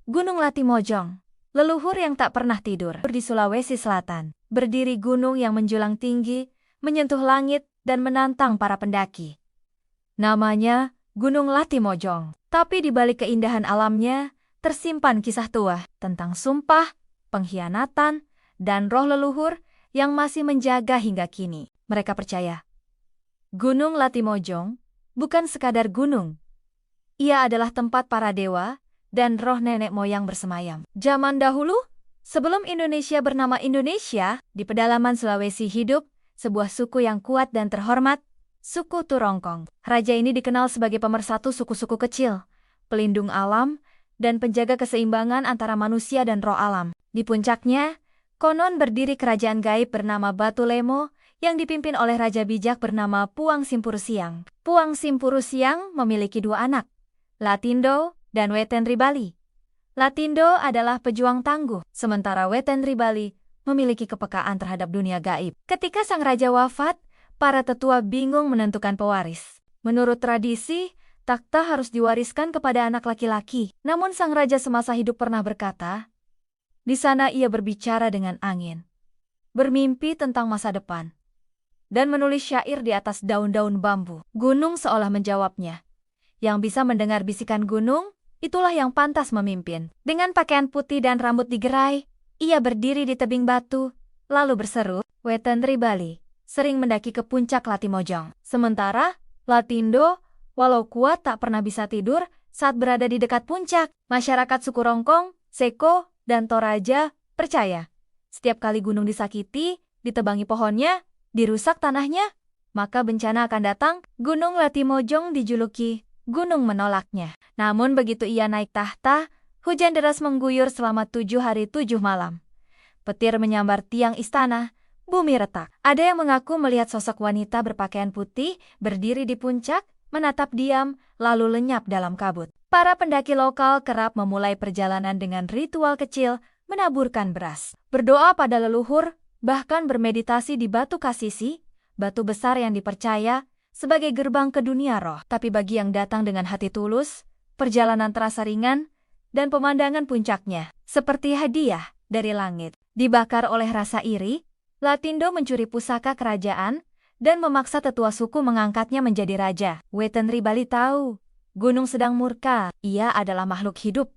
Gunung Latimojong, leluhur yang tak pernah tidur. Di Sulawesi Selatan, berdiri gunung yang menjulang tinggi, menyentuh langit dan menantang para pendaki. Namanya Gunung Latimojong. Tapi di balik keindahan alamnya, tersimpan kisah tua tentang sumpah, pengkhianatan, dan roh leluhur yang masih menjaga hingga kini. Mereka percaya, Gunung Latimojong bukan sekadar gunung. Ia adalah tempat para dewa dan roh nenek moyang bersemayam. Zaman dahulu, sebelum Indonesia bernama Indonesia, di pedalaman Sulawesi hidup sebuah suku yang kuat dan terhormat, suku Turongkong. Raja ini dikenal sebagai pemersatu suku-suku kecil, pelindung alam, dan penjaga keseimbangan antara manusia dan roh alam. Di puncaknya, konon berdiri kerajaan gaib bernama Batu Lemo yang dipimpin oleh raja bijak bernama Puang Simpurusiang. Puang Simpurusiang memiliki dua anak, Latindo dan Weten Ribali. Latindo adalah pejuang tangguh, sementara Weten Ribali memiliki kepekaan terhadap dunia gaib. Ketika sang raja wafat, para tetua bingung menentukan pewaris. Menurut tradisi, takhta harus diwariskan kepada anak laki-laki. Namun sang raja semasa hidup pernah berkata, di sana ia berbicara dengan angin, bermimpi tentang masa depan, dan menulis syair di atas daun-daun bambu. Gunung seolah menjawabnya. Yang bisa mendengar bisikan gunung, itulah yang pantas memimpin. Dengan pakaian putih dan rambut digerai, ia berdiri di tebing batu, lalu berseru, Weten Ribali sering mendaki ke puncak Latimojong. Sementara, Latindo, walau kuat tak pernah bisa tidur saat berada di dekat puncak. Masyarakat suku Rongkong, Seko, dan Toraja percaya, setiap kali gunung disakiti, ditebangi pohonnya, dirusak tanahnya, maka bencana akan datang. Gunung Latimojong dijuluki Gunung Menolaknya. Namun begitu ia naik tahta, hujan deras mengguyur selama 7 hari 7 malam. Petir menyambar tiang istana, bumi retak. Ada yang mengaku melihat sosok wanita berpakaian putih berdiri di puncak, menatap diam, lalu lenyap dalam kabut. Para pendaki lokal kerap memulai perjalanan dengan ritual kecil, menaburkan beras, berdoa pada leluhur, bahkan bermeditasi di batu kasisi, batu besar yang dipercaya sebagai gerbang ke dunia roh. Tapi bagi yang datang dengan hati tulus, perjalanan terasa ringan, dan pemandangan puncaknya seperti hadiah dari langit. Dibakar oleh rasa iri, Latindo mencuri pusaka kerajaan dan memaksa tetua suku mengangkatnya menjadi raja. Weten Ribali tahu, gunung sedang murka. Ia adalah makhluk hidup,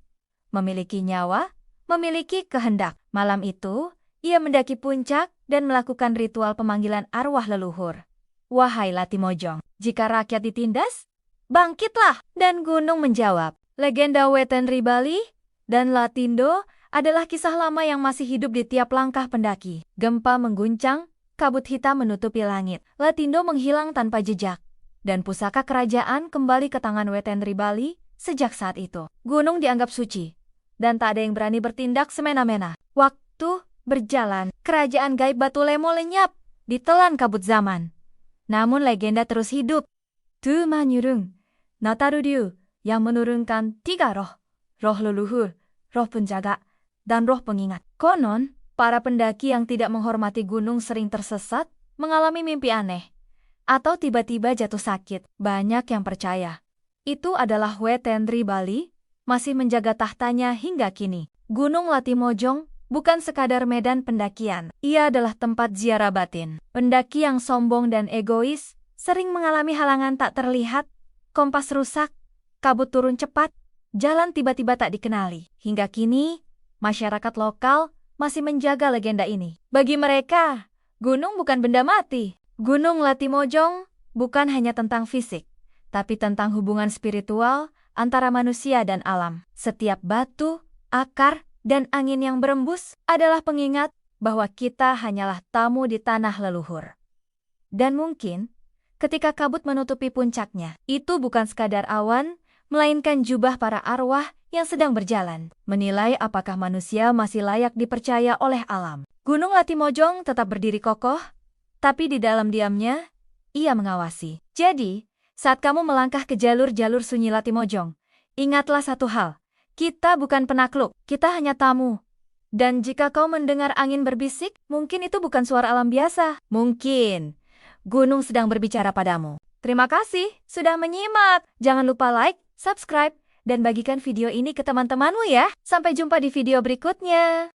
memiliki nyawa, memiliki kehendak. Malam itu, ia mendaki puncak dan melakukan ritual pemanggilan arwah leluhur. Wahai Latimojong, jika rakyat ditindas, bangkitlah! Dan gunung menjawab. Legenda Weten Ribali dan Latindo adalah kisah lama yang masih hidup di tiap langkah pendaki. Gempa mengguncang, kabut hitam menutupi langit. Latindo menghilang tanpa jejak, dan pusaka kerajaan kembali ke tangan Weten Ribali. Sejak saat itu, gunung dianggap suci, dan tak ada yang berani bertindak semena-mena. Waktu berjalan, kerajaan gaib Batu Lemo lenyap, ditelan kabut zaman. Namun legenda terus hidup. Tumanyurung, Nataruryu, yang menurunkan 3 roh. Roh leluhur, roh penjaga, dan roh pengingat. Konon, para pendaki yang tidak menghormati gunung sering tersesat, mengalami mimpi aneh, atau tiba-tiba jatuh sakit. Banyak yang percaya itu adalah Weten Ribali masih menjaga tahtanya hingga kini. Gunung Latimojong bukan sekadar medan pendakian, ia adalah tempat ziarah batin. Pendaki yang sombong dan egois sering mengalami halangan tak terlihat, kompas rusak, kabut turun cepat, jalan tiba-tiba tak dikenali. Hingga kini, masyarakat lokal masih menjaga legenda ini. Bagi mereka, gunung bukan benda mati. Gunung Latimojong bukan hanya tentang fisik, tapi tentang hubungan spiritual antara manusia dan alam. Setiap batu, akar, dan angin yang berembus adalah pengingat bahwa kita hanyalah tamu di tanah leluhur. Dan mungkin, ketika kabut menutupi puncaknya, itu bukan sekadar awan, melainkan jubah para arwah yang sedang berjalan, menilai apakah manusia masih layak dipercaya oleh alam. Gunung Latimojong tetap berdiri kokoh, tapi di dalam diamnya, ia mengawasi. Jadi, saat kamu melangkah ke jalur-jalur sunyi Latimojong, ingatlah satu hal. Kita bukan penakluk, kita hanya tamu. Dan jika kau mendengar angin berbisik, mungkin itu bukan suara alam biasa. Mungkin gunung sedang berbicara padamu. Terima kasih sudah menyimak. Jangan lupa like, subscribe, dan bagikan video ini ke teman-temanmu ya. Sampai jumpa di video berikutnya.